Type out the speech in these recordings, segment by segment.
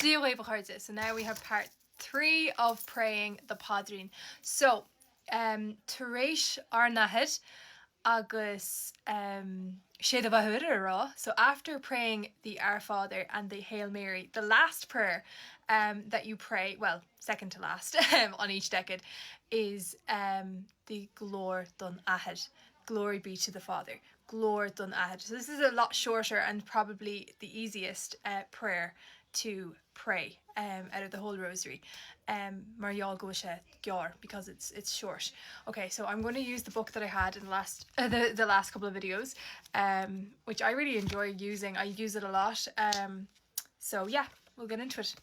So now we have part 3 of praying the Paidrín. So, Tareish Arnahid agus Sheda Bahura. So after praying the Our Father and the Hail Mary, the last prayer that you pray, well, second to last on each decade, is the Glóir don Athair. Glory be to the Father. Glóir don Athair. So this is a lot shorter and probably the easiest prayer to pray out of the whole Rosary. Mar gheall go sé Glóir, because it's short. Okay, so I'm going to use the book that I had in the last couple of videos, which I really enjoy using. I use it a lot. So yeah, we'll get into it.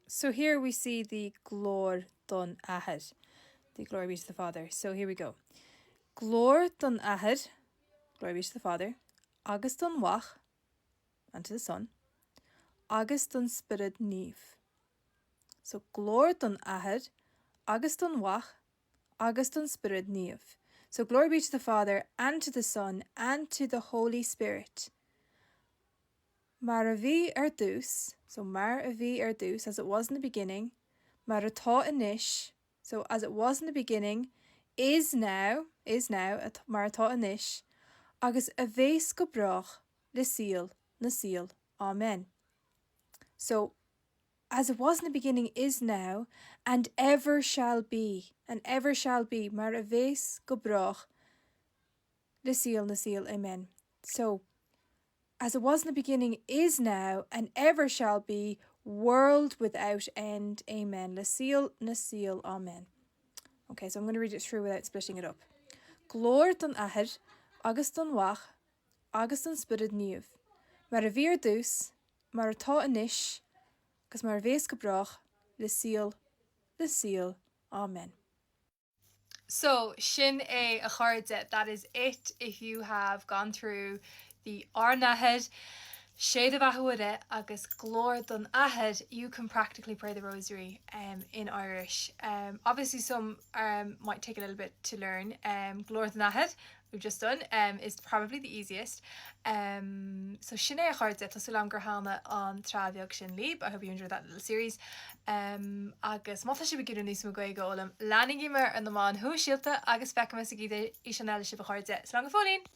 So here we see the Glóir don Athair, the glory be to the Father. So here we go. Glóir don Athair, glory be to the Father, agus don Wach, and to the Son, agus don Spirit Níomh. So Glóir don Athair, agus don Wach, agus don Spirit Níomh. So glory be to the Father, and to the Son, and to the Holy Spirit. Mar a bhí dús, so mar a bhí dús, as it was in the beginning. Mar atá inis, so as it was in the beginning, is now, mar atá inis, agus a bhés go brach, le síl, na síl. Amen. So, as it was in the beginning, is now, and ever shall be, mar a bhés go brach, le síl, na síl. Amen. So, as it was in the beginning, is now, and ever shall be, world without end. Amen. Le síl, na síl. Amen. Okay, so I'm going to read it through without splitting it up. Glóir don Athair, agus don Wach, agus don Spirit Níomh. Mar a bhí dús, mar atá inis, agus mar a bhés go brach, le síl. Amen. So, sin é a chairde. That is it. If you have gone through the Arnahid, Sheda Bahura, agus Glóir don Athair, you can practically pray the Rosary in Irish. Obviously some might take a little bit to learn. Glóir don Athair, we've just done, is probably the easiest. So sin é a chairde, tá sulam gur hána an trábheag sin líb. I hope you enjoyed that little series. Agus mátha si begin níos mo gaige ólam. Leannig mar an na man thu síalta agus fecha me sa gide is an eile si a chairde. Slán go fólín!